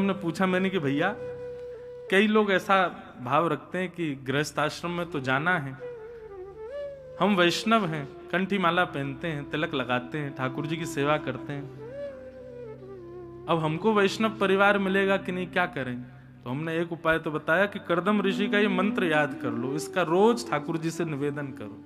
ने पूछा मैंने कि भैया कई लोग ऐसा भाव रखते हैं कि गृहस्थ आश्रम में तो जाना है, हम वैष्णव हैं, कंठी माला पहनते हैं, तिलक लगाते हैं, ठाकुर जी की सेवा करते हैं, अब हमको वैष्णव परिवार मिलेगा कि नहीं, क्या करें? तो हमने एक उपाय तो बताया कि कर्दम ऋषि का ये मंत्र याद कर लो, इसका रोज ठाकुर जी से निवेदन करो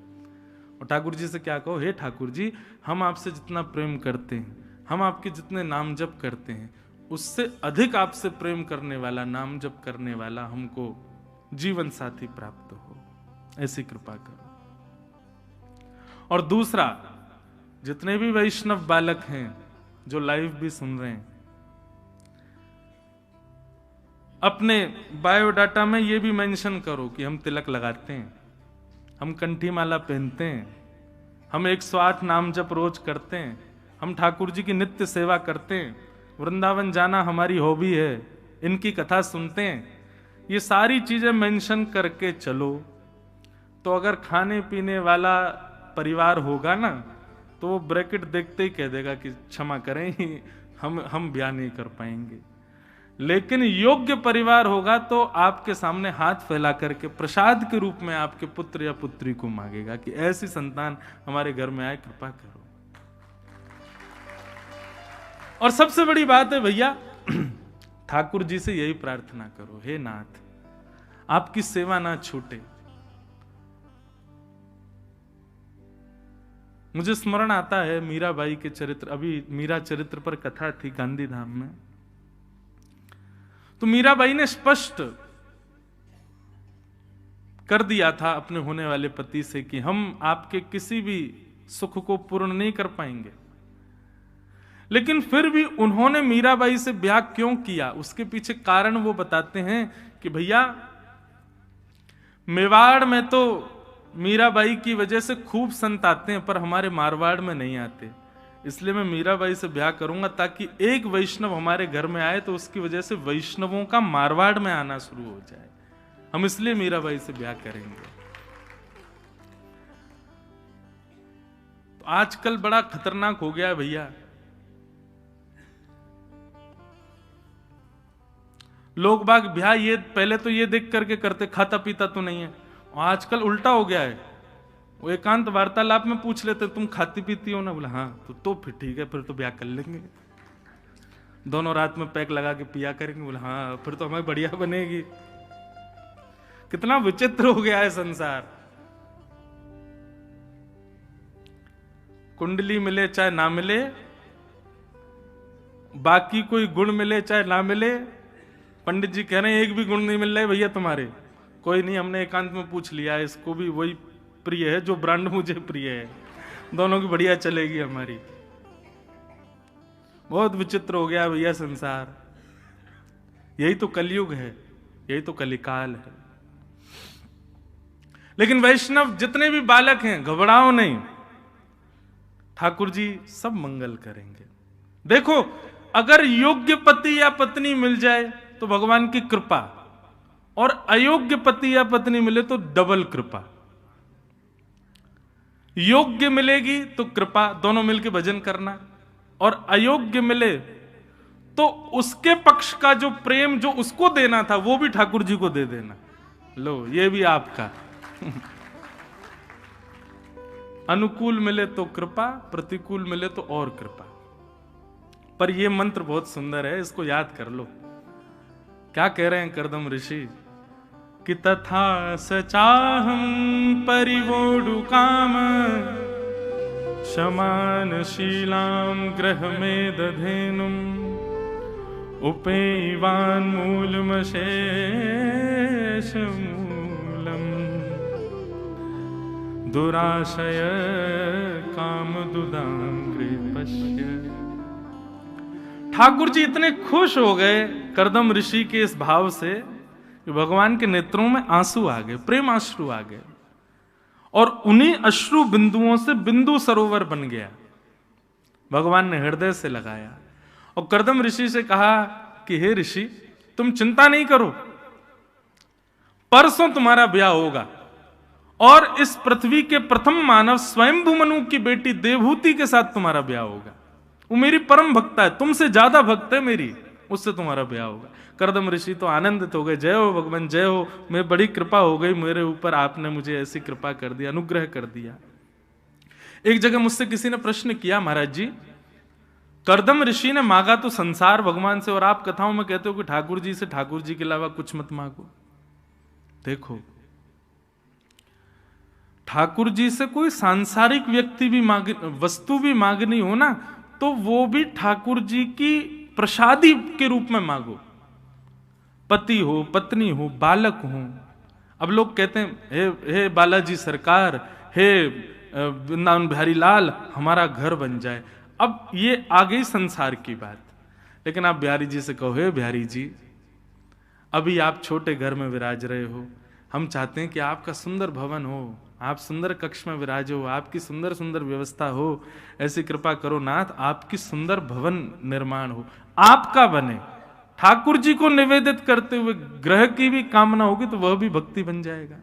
और ठाकुर जी से क्या कहो, हे ठाकुर जी, हम आपसे जितना प्रेम करते हैं, हम आपके जितने नाम जप करते हैं, उससे अधिक आपसे प्रेम करने वाला, नाम जप करने वाला हमको जीवन साथी प्राप्त हो, ऐसी कृपा करो। और दूसरा, जितने भी वैष्णव बालक हैं जो लाइव भी सुन रहे हैं, अपने बायोडाटा में ये भी मेंशन करो कि हम तिलक लगाते हैं, हम कंठी माला पहनते हैं, हम 108 नाम जप रोज करते हैं, हम ठाकुर जी की नित्य सेवा करते हैं, वृंदावन जाना हमारी हॉबी है, इनकी कथा सुनते हैं, ये सारी चीजें मेंशन करके चलो। तो अगर खाने पीने वाला परिवार होगा ना, तो वो ब्रैकेट देखते ही कह देगा कि क्षमा करें, हम ब्याह नहीं कर पाएंगे। लेकिन योग्य परिवार होगा तो आपके सामने हाथ फैला करके प्रसाद के रूप में आपके पुत्र या पुत्री को मांगेगा कि ऐसी संतान हमारे घर में आए, कृपा करो। और सबसे बड़ी बात है भैया, ठाकुर जी से यही प्रार्थना करो, हे नाथ, आपकी सेवा ना छूटे। मुझे स्मरण आता है मीराबाई के चरित्र, अभी मीरा चरित्र पर कथा थी गांधीधाम में, तो मीराबाई ने स्पष्ट कर दिया था अपने होने वाले पति से कि हम आपके किसी भी सुख को पूर्ण नहीं कर पाएंगे। लेकिन फिर भी उन्होंने मीराबाई से ब्याह क्यों किया, उसके पीछे कारण वो बताते हैं कि भैया, मेवाड़ में तो मीराबाई की वजह से खूब संत आते हैं, पर हमारे मारवाड़ में नहीं आते, इसलिए मैं मीराबाई से ब्याह करूंगा ताकि एक वैष्णव हमारे घर में आए तो उसकी वजह से वैष्णवों का मारवाड़ में आना शुरू हो जाए, हम इसलिए मीराबाई से ब्याह करेंगे। तो आजकल बड़ा खतरनाक हो गया है भैया, लोग बाग ब्याह ये पहले तो ये देख करके करते खाता पीता तो नहीं है, और आजकल उल्टा हो गया है, वो एकांत वार्तालाप में पूछ लेते तुम खाती पीती हो ना, बोला हाँ, तो फिर ठीक है, फिर तो ब्याह कर लेंगे, दोनों रात में पैक लगा के पिया करेंगे, बोला हाँ, फिर तो हमें बढ़िया बनेगी। कितना विचित्र हो गया है संसार। कुंडली मिले चाहे ना मिले, बाकी कोई गुण मिले चाहे ना मिले, पंडित जी कह रहे हैं एक भी गुण नहीं मिल रहा है भैया तुम्हारे, कोई नहीं, हमने एकांत में पूछ लिया है, इसको भी वही प्रिय है जो ब्रांड मुझे प्रिय है, दोनों की बढ़िया चलेगी हमारी। बहुत विचित्र हो गया भैया संसार, यही तो कलयुग है, यही तो कलिकाल है। लेकिन वैष्णव जितने भी बालक हैं, घबराओ नहीं, ठाकुर जी सब मंगल करेंगे। देखो, अगर योग्य पति या पत्नी मिल जाए तो भगवान की कृपा, और अयोग्य पति या पत्नी मिले तो डबल कृपा। योग्य मिलेगी तो कृपा, दोनों मिलकर भजन करना, और अयोग्य मिले तो उसके पक्ष का जो प्रेम जो उसको देना था वो भी ठाकुर जी को दे देना, लो ये भी आपका। अनुकूल मिले तो कृपा, प्रतिकूल मिले तो और कृपा। पर यह मंत्र बहुत सुंदर है, इसको याद कर लो। क्या कह रहे हैं कर्दम ऋषि कि तथा सचाहम परिवोडु काम शमान शीलाम ग्रह में दधेनुम उपेवान मूलम शेष मूलम दुराशय काम दुदांग्रे पश्य। ठाकुर जी इतने खुश हो गए कर्दम ऋषि के इस भाव से कि भगवान के नेत्रों में आंसू आ गए, प्रेम अश्रु आ गए, और उन्हीं अश्रु बिंदुओं से बिंदु सरोवर बन गया। भगवान ने हृदय से लगाया और कर्दम ऋषि से कहा कि हे ऋषि, तुम चिंता नहीं करो, परसों तुम्हारा ब्याह होगा, और इस पृथ्वी के प्रथम मानव स्वयंभू मनु की बेटी देवहूति के साथ तुम्हारा ब्याह होगा। वो मेरी परम भक्त है, तुमसे ज्यादा भक्त है मेरी, उससे तुम्हारा ब्याह होगा। कर्दम ऋषि तो आनंदित हो गए, जय हो भगवान, जय हो, मैं बड़ी कृपा हो गई मेरे ऊपर, आपने मुझे ऐसी कृपा कर दी, अनुग्रह कर दिया। एक जगह मुझसे किसी ने प्रश्न किया, महाराज जी कर्दम ऋषि ने मांगा तो संसार भगवान से, और आप कथाओं में कहते हो कि ठाकुर जी से ठाकुर जी के अलावा कुछ मत मांगो। देखो, ठाकुर जी से कोई सांसारिक व्यक्ति भी वस्तु भी मांगनी हो ना, तो वो भी ठाकुर जी की प्रसादी के रूप में मांगो। पति हो, पत्नी हो, बालक हो। अब लोग कहते हैं हे बालाजी सरकार, हे वृंदावन बिहारी लाल, हमारा घर बन जाए। अब ये आ गई संसार की बात। लेकिन आप बिहारी जी से कहो, हे बिहारी जी, अभी आप छोटे घर में विराज रहे हो, हम चाहते हैं कि आपका सुंदर भवन हो, आप सुंदर कक्ष में विराजो, आपकी सुंदर सुंदर व्यवस्था हो, ऐसी कृपा करो नाथ, आपकी सुंदर भवन निर्माण हो, आपका बने। ठाकुर जी को निवेदित करते हुए ग्रह की भी कामना होगी तो वह भी भक्ति बन जाएगा।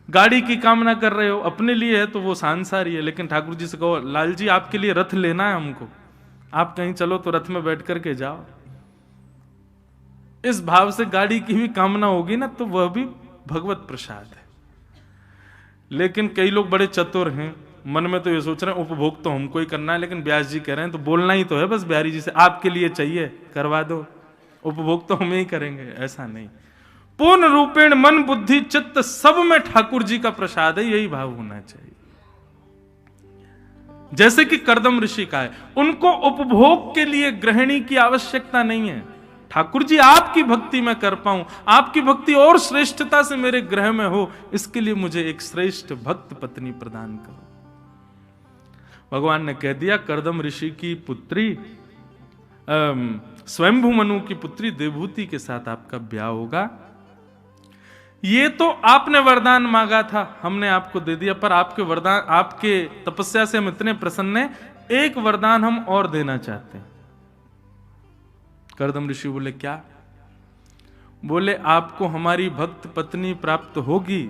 गाड़ी की कामना कर रहे हो, अपने लिए है तो वो सांसारी है, लेकिन ठाकुर जी से कहो लाल जी आपके लिए रथ लेना है हमको, आप कहीं चलो तो रथ में बैठ करके जाओ, इस भाव से गाड़ी की भी कामना होगी ना, तो वह भी भगवत प्रसाद है। लेकिन कई लोग बड़े चतुर हैं, मन में तो ये सोच रहे हैं उपभोग तो हमको ही करना है, लेकिन व्यास जी कह रहे हैं तो बोलना ही तो है बस बिहारी जी से, आपके लिए चाहिए करवा दो, उपभोग तो हम ही करेंगे। ऐसा नहीं, पूर्ण रूपेण मन बुद्धि चित्त सब में ठाकुर जी का प्रसाद है, यही भाव होना चाहिए। जैसे कि कर्दम ऋषि का है, उनको उपभोग के लिए गृहिणी की आवश्यकता नहीं है। ठाकुर जी आपकी भक्ति में कर पाऊं, आपकी भक्ति और श्रेष्ठता से मेरे ग्रह में हो, इसके लिए मुझे एक श्रेष्ठ भक्त पत्नी प्रदान करो। भगवान ने कह दिया कर्दम ऋषि की पुत्री स्वयंभू मनु की पुत्री देवभूति के साथ आपका ब्याह होगा। ये तो आपने वरदान मांगा था, हमने आपको दे दिया, पर आपके वरदान, आपके तपस्या से हम इतने प्रसन्न हैं, एक वरदान हम और देना चाहते हैं। कर्दम ऋषि बोले क्या? बोले आपको हमारी भक्त पत्नी प्राप्त होगी,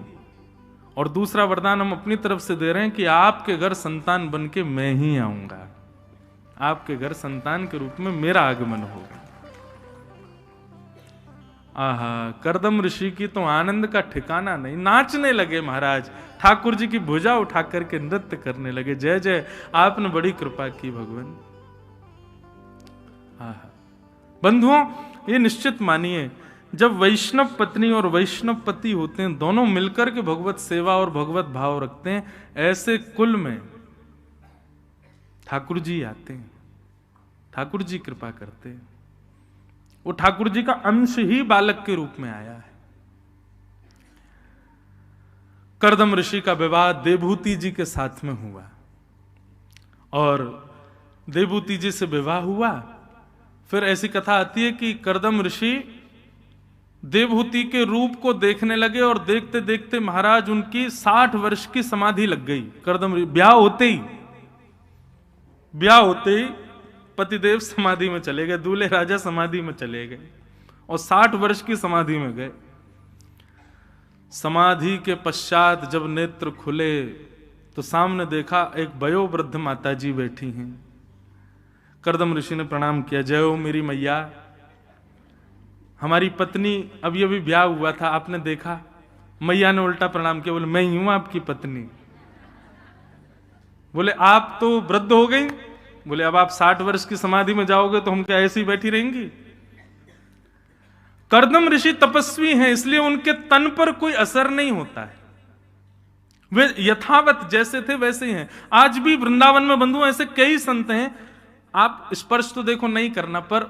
और दूसरा वरदान हम अपनी तरफ से दे रहे हैं कि आपके घर संतान बन के मैं ही आऊंगा, आपके घर संतान के रूप में मेरा आगमन होगा। आहा, कर्दम ऋषि की तो आनंद का ठिकाना नहीं, नाचने लगे महाराज, ठाकुर जी की भुजा उठा करके नृत्य करने लगे, जय जय आपने बड़ी कृपा की भगवान। आहा, बंधुओं ये निश्चित मानिए, जब वैष्णव पत्नी और वैष्णव पति होते हैं, दोनों मिलकर के भगवत सेवा और भगवत भाव रखते हैं, ऐसे कुल में ठाकुर जी आते हैं, ठाकुर जी कृपा करते हैं। वो ठाकुर जी का अंश ही बालक के रूप में आया है। कर्दम ऋषि का विवाह देवभूति जी के साथ में हुआ, और देवभूति जी से विवाह हुआ। फिर ऐसी कथा आती है कि कर्दम ऋषि देवभूति के रूप को देखने लगे, और देखते देखते महाराज उनकी 60 वर्ष की समाधि लग गई। कर्दम ब्याह होते ही पतिदेव समाधि में चले गए, दूल्हे राजा समाधि में चले गए, और 60 वर्ष की समाधि में गए। समाधि के पश्चात जब नेत्र खुले तो सामने देखा एक वयोवृद्ध माता जी बैठी हैं। कर्दम ऋषि ने प्रणाम किया, जय हो मेरी मैया, हमारी पत्नी अभी अभी ब्याह हुआ था, आपने देखा? मैया ने उल्टा प्रणाम किया, बोले मैं ही हूं आपकी पत्नी। बोले आप तो वृद्ध हो गई। बोले अब आप 60 वर्ष की समाधि में जाओगे तो हम क्या ऐसी ही बैठी रहेंगी? कर्दम ऋषि तपस्वी हैं, इसलिए उनके तन पर कोई असर नहीं होता है, वे यथावत जैसे थे वैसे ही हैं। आज भी वृंदावन में बंधु ऐसे कई संत हैं, आप स्पर्श तो देखो नहीं करना, पर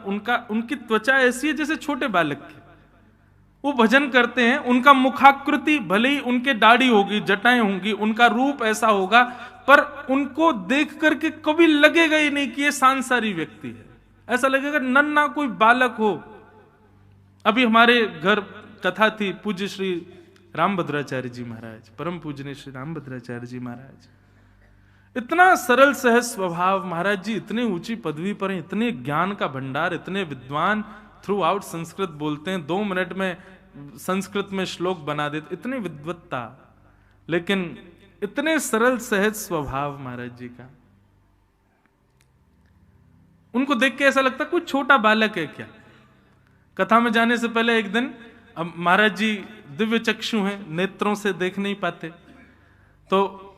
उनकी त्वचा ऐसी है जैसे छोटे बालक की। वो भजन करते हैं, उनका मुखाकृति भले ही उनके दाढ़ी होगी, जटाएं होंगी, उनका रूप ऐसा होगा, पर उनको देख करके कभी लगेगा ही नहीं कि ये सांसारी व्यक्ति है। ऐसा लगेगा नन्हा कोई बालक हो। अभी हमारे घर कथा थी, पूज्य श्री रामभद्राचार्य जी महाराज, परम पूजनीय श्री रामभद्राचार्य जी महाराज, इतना सरल सहज स्वभाव, महाराज जी इतनी ऊंची पदवी पर हैं, इतने ज्ञान का भंडार, इतने विद्वान, थ्रू आउट संस्कृत बोलते हैं, 2 मिनट में संस्कृत में श्लोक बना देते, इतनी विद्वत्ता, लेकिन इतने सरल सहज स्वभाव महाराज जी का। उनको देख के ऐसा लगता कोई छोटा बालक है क्या। कथा में जाने से पहले एक दिन, अब महाराज जी दिव्य चक्षु हैं, नेत्रों से देख नहीं पाते, तो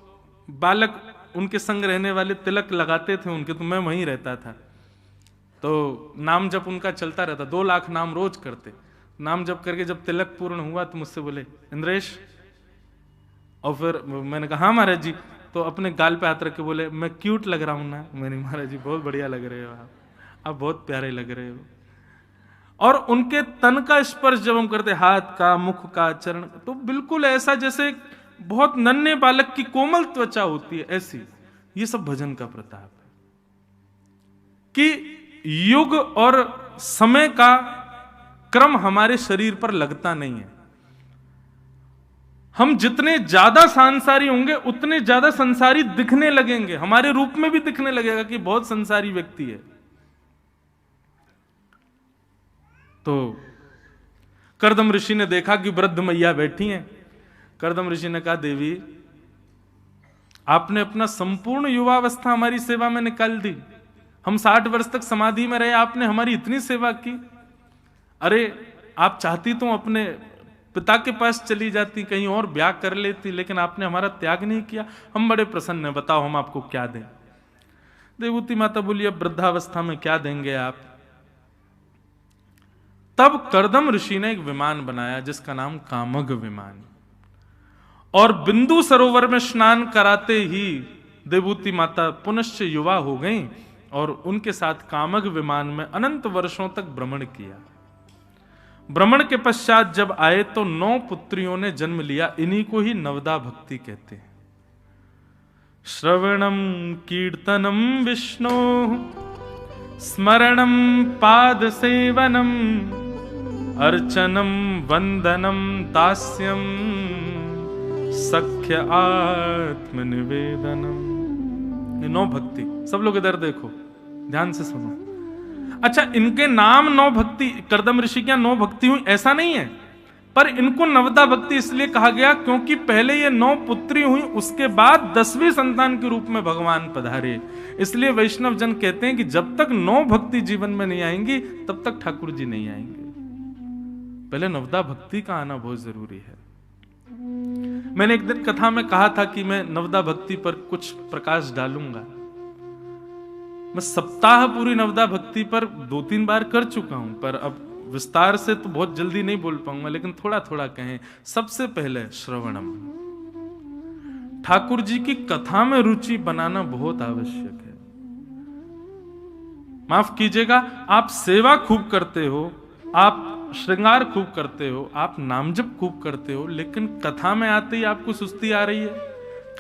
बालक उनके संग रहने वाले तिलक लगाते थे उनके, तो मैं वहीं रहता था। तो नाम जप उनका चलता रहता, 2 लाख नाम रोज करते। नाम जप करके जब तिलक पूर्ण हुआ तो मुझसे बोले, इंद्रेश, और फिर मैंने कहा हाँ महाराज जी। तो अपने गाल पे हाथ रख के बोले, मैं क्यूट लग रहा हूं ना। मैंने, महाराज जी बहुत बढ़िया लग रहे हो आप बहुत प्यारे लग रहे हो। और उनके तन का स्पर्श जब हम करते, हाथ का, मुख का, चरण, तो बिल्कुल ऐसा जैसे बहुत नन्हे बालक की कोमल त्वचा होती है, ऐसी। ये सब भजन का प्रताप है कि युग और समय का क्रम हमारे शरीर पर लगता नहीं है। हम जितने ज्यादा सांसारी होंगे उतने ज्यादा संसारी दिखने लगेंगे, हमारे रूप में भी दिखने लगेगा कि बहुत संसारी व्यक्ति है। तो कर्दम ऋषि ने देखा कि वृद्ध मैया बैठी हैं। कर्दम ऋषि ने कहा, देवी आपने अपना संपूर्ण युवावस्था हमारी सेवा में निकाल दी, हम 60 वर्ष तक समाधि में रहे, आपने हमारी इतनी सेवा की। अरे आप चाहती तो अपने पिता के पास चली जाती, कहीं और ब्याह कर लेती, लेकिन आपने हमारा त्याग नहीं किया, हम बड़े प्रसन्न हैं, बताओ हम आपको क्या दें। देवूती माता बोली, अब वृद्धावस्था में क्या देंगे आप। तब कर्दम ऋषि ने एक विमान बनाया जिसका नाम कामग विमान, और बिंदु सरोवर में स्नान कराते ही देवूती माता पुनश्च युवा हो गईं और उनके साथ कामग विमान में अनंत वर्षों तक भ्रमण किया। भ्रमण के पश्चात जब आए तो 9 पुत्रियों ने जन्म लिया। इन्हीं को ही नवदा भक्ति कहते हैं। श्रवणम कीर्तनम विष्णु स्मरणम पाद सेवनम अर्चनम वंदनम दास्यम सख्य आत्मनिवेदनम। ये 9 भक्ति। सब लोग इधर देखो, ध्यान से सुनो। अच्छा, इनके नाम 9 भक्ति, कर्दम ऋषि क्या 9 भक्ति हुई ऐसा नहीं है, पर इनको नवदा भक्ति इसलिए कहा गया क्योंकि पहले ये 9 पुत्री हुई, उसके बाद 10वीं संतान के रूप में भगवान पधारे। इसलिए वैष्णव जन कहते हैं कि जब तक 9 भक्ति जीवन में नहीं आएंगी तब तक ठाकुर जी नहीं आएंगे। पहले नवदा भक्ति का आना बहुत जरूरी है। मैंने एक दिन कथा में कहा था कि मैं नवदा भक्ति पर कुछ प्रकाश डालूंगा। मैं सप्ताह पूरी नवदा भक्ति पर 2-3 बार कर चुका हूं, पर अब विस्तार से तो बहुत जल्दी नहीं बोल पाऊंगा, लेकिन थोड़ा थोड़ा कहें। सबसे पहले श्रवणम, ठाकुर जी की कथा में रुचि बनाना बहुत आवश्यक है। माफ कीजिएगा, आप सेवा खूब करते हो, आप श्रृंगार खूब करते हो, आप नामजप खूब करते हो, लेकिन कथा में आते ही आपको सुस्ती आ रही है,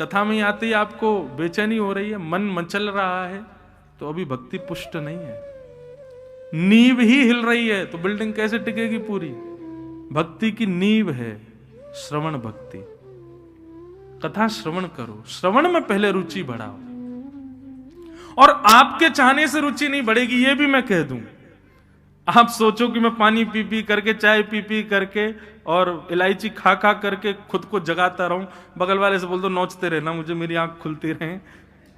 कथा में आते ही आपको बेचैनी हो रही है, मन मचल रहा है, तो अभी भक्ति पुष्ट नहीं है। नींव ही हिल रही है तो बिल्डिंग कैसे टिकेगी पूरी। भक्ति की नींव है श्रवण भक्ति। कथा श्रवण करो, श्रवण में पहले रुचि बढ़ाओ। और आपके चाहने से रुचि नहीं बढ़ेगी, ये भी मैं कह दूं। आप सोचो कि मैं पानी पी पी करके, चाय पी पी करके और इलायची खा खा करके खुद को जगाता रहूं, बगल वाले से बोल दो नोचते रहना मुझे, मेरी आंख खुलती रहे,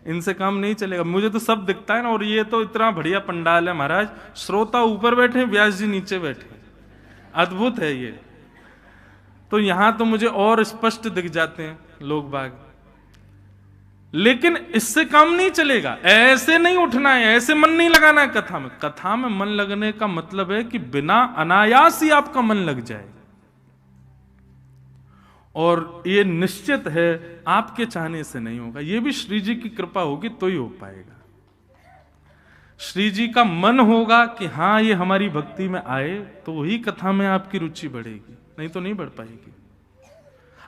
इनसे काम नहीं चलेगा। मुझे तो सब दिखता है ना, और ये तो इतना बढ़िया पंडाल है महाराज, श्रोता ऊपर बैठे, व्यास जी नीचे बैठे, अद्भुत है ये। तो यहां तो मुझे और स्पष्ट दिख जाते हैं लोग बाग, लेकिन इससे काम नहीं चलेगा। ऐसे नहीं उठना है, ऐसे मन नहीं लगाना है कथा में। कथा में मन लगने का मतलब है कि बिना अनायास ही आपका मन लग जाए, और ये निश्चित है आपके चाहने से नहीं होगा, ये भी श्री जी की कृपा होगी तो ही हो पाएगा। श्री जी का मन होगा कि हाँ ये हमारी भक्ति में आए, तो वही कथा में आपकी रुचि बढ़ेगी, नहीं तो नहीं बढ़ पाएगी।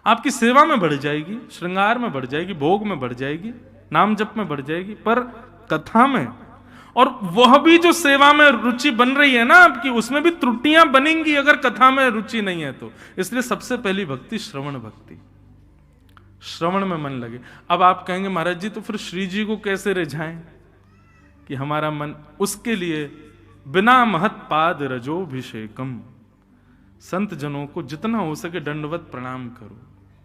आपकी सेवा में बढ़ जाएगी, श्रृंगार में बढ़ जाएगी, भोग में बढ़ जाएगी, नाम जप में बढ़ जाएगी, पर कथा में, और वह भी जो सेवा में रुचि बन रही है ना आपकी, उसमें भी त्रुटियां बनेंगी अगर कथा में रुचि नहीं है तो। इसलिए सबसे पहली भक्ति श्रवण भक्ति, श्रवण में मन लगे। अब आप कहेंगे महाराज जी तो फिर श्री जी को कैसे रिझाएं कि हमारा मन, उसके लिए बिना महत पाद रजोभिषेकम, संत जनों को जितना हो सके दंडवत प्रणाम करो,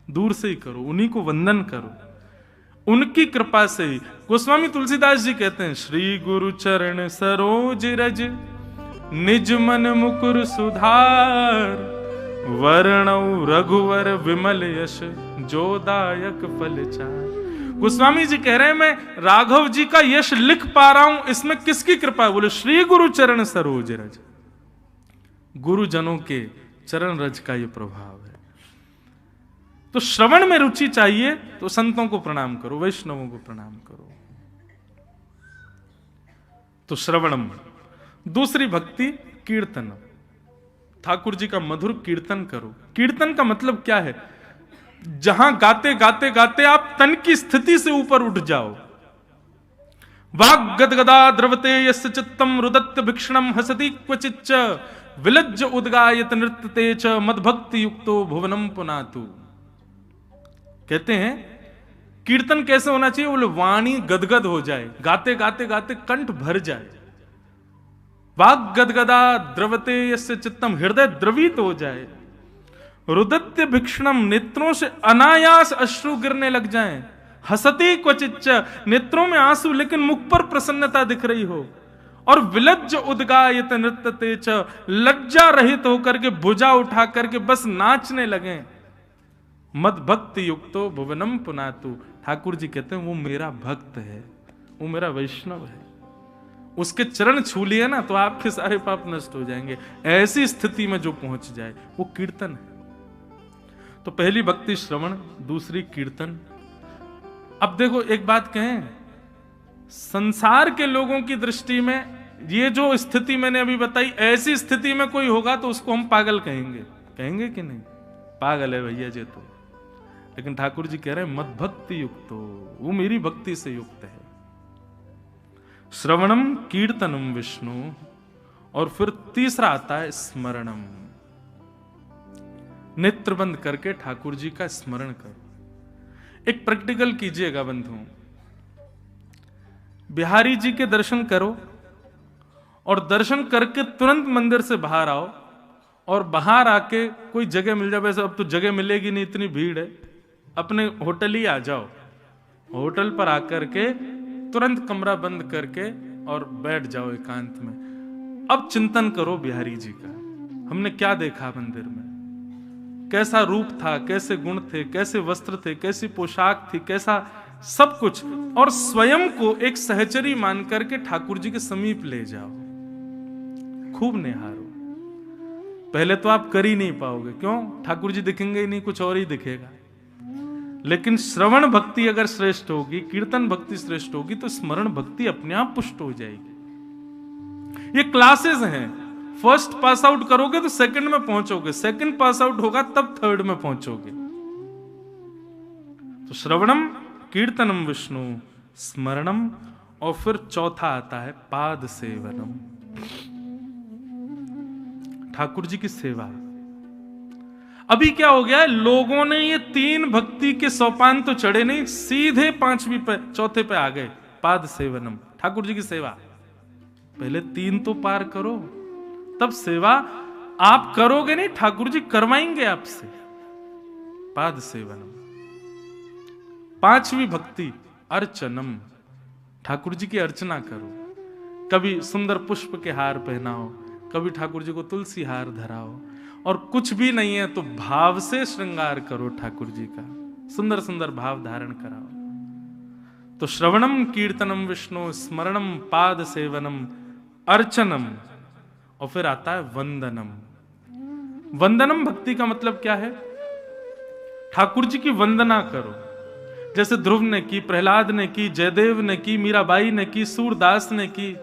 दूर से ही करो, उन्हीं को वंदन करो, उनकी कृपा से ही। गोस्वामी तुलसीदास जी कहते हैं, श्री गुरु चरण सरोज रज निज मन मुकुर सुधार, वर्णौ रघुवर विमल यश जो दायक फल चार। गोस्वामी जी कह रहे हैं मैं राघव जी का यश लिख पा रहा हूं, इसमें किसकी कृपा है? बोले श्री गुरु चरण सरोज रज, गुरुजनों के चरण रज का यह प्रभाव है। तो श्रवण में रुचि चाहिए तो संतों को प्रणाम करो, वैष्णवों को प्रणाम करो। तो श्रवणम। दूसरी भक्ति कीर्तन, ठाकुर जी का मधुर कीर्तन करो। कीर्तन का मतलब क्या है? जहां गाते गाते गाते आप तन की स्थिति से ऊपर उठ जाओ। वाग गदगदा द्रवते यस्य चित्तम रुदत्त भिक्षणम हसति क्वचिच्च विलज्ज उद्गायत नृत्यते च मदभक्ति युक्तो भुवनम पुनातु। कहते हैं कीर्तन कैसे होना चाहिए? बोले वाणी गदगद हो जाए, गाते गाते गाते कंठ भर जाए। वाग गदगदा द्रवते यस्य चित्तम, हृदय द्रवित हो जाए। रुदत्य भिक्षणम, नेत्रों से अनायास अश्रु गिरने लग जाएं। हसती क्वचिच्च, नेत्रों में आंसू लेकिन मुख पर प्रसन्नता दिख रही हो। और विलज्ज उद्गायत नृत्यते च, लज्जा रहित होकर के भुजा उठा करके बस नाचने लगे। मद भक्ति युक्तो भुवनम पुनातु। ठाकुर जी कहते हैं वो मेरा भक्त है, वो मेरा वैष्णव है, उसके चरण छू लिए ना तो आपके सारे पाप नष्ट हो जाएंगे। ऐसी स्थिति में जो पहुंच जाए वो कीर्तन है। तो पहली भक्ति श्रवण, दूसरी कीर्तन। अब देखो एक बात कहें, संसार के लोगों की दृष्टि में ये जो स्थिति मैंने अभी बताई, ऐसी स्थिति में कोई होगा तो उसको हम पागल कहेंगे। कहेंगे कि नहीं? पागल है भैया जी तो। लेकिन ठाकुर जी कह रहे हैं मद भक्ति युक्तो, वो मेरी भक्ति से युक्त है। श्रवणम कीर्तनम विष्णु। और फिर तीसरा आता है स्मरणम। नेत्र बंद करके ठाकुर जी का स्मरण करो। एक प्रैक्टिकल कीजिएगा बंधुओं, बिहारी जी के दर्शन करो और दर्शन करके तुरंत मंदिर से बाहर आओ, और बाहर आके कोई जगह मिल जाए, वैसे अब तो जगह मिलेगी नहीं, इतनी भीड़ है, अपने होटल ही आ जाओ। होटल पर आकर के तुरंत कमरा बंद करके और बैठ जाओ एकांत में। अब चिंतन करो बिहारी जी का, हमने क्या देखा मंदिर में, कैसा रूप था, कैसे गुण थे, कैसे वस्त्र थे, कैसी पोशाक थी, कैसा सब कुछ। और स्वयं को एक सहचरी मान करके ठाकुर जी के समीप ले जाओ, खूब निहारो। पहले तो आप कर ही नहीं पाओगे, क्यों? ठाकुर जी दिखेंगे ही नहीं, कुछ और ही दिखेगा। लेकिन श्रवण भक्ति अगर श्रेष्ठ होगी, कीर्तन भक्ति श्रेष्ठ होगी, तो स्मरण भक्ति अपने आप पुष्ट हो जाएगी। ये क्लासेस हैं, फर्स्ट पास आउट करोगे तो सेकंड में पहुंचोगे, सेकंड पास आउट होगा तब थर्ड में पहुंचोगे। तो श्रवणम कीर्तनम विष्णु, स्मरणम, और फिर चौथा आता है पाद सेवनम, ठाकुर जी की सेवा। अभी क्या हो गया है, लोगों ने ये तीन भक्ति के सोपान तो चढ़े नहीं, सीधे पांचवी पे, चौथे पे आ गए, पाद सेवनम, ठाकुर जी की सेवा। पहले तीन तो पार करो, तब सेवा आप करोगे नहीं, ठाकुर जी करवाएंगे आपसे। पाद सेवनम। पांचवी भक्ति अर्चनम, ठाकुर जी की अर्चना करो। कभी सुंदर पुष्प के हार पहनाओ, कभी ठाकुर जी को तुलसी हार धराओ, और कुछ भी नहीं है तो भाव से श्रृंगार करो ठाकुर जी का, सुंदर सुंदर भाव धारण कराओ। तो श्रवणम कीर्तनम विष्णु, स्मरणम पाद सेवनम, अर्चनम, और फिर आता है वंदनम। वंदनम भक्ति का मतलब क्या है? ठाकुर जी की वंदना करो, जैसे ध्रुव ने की, प्रहलाद ने की, जयदेव ने की, मीराबाई ने की, सूरदास ने की,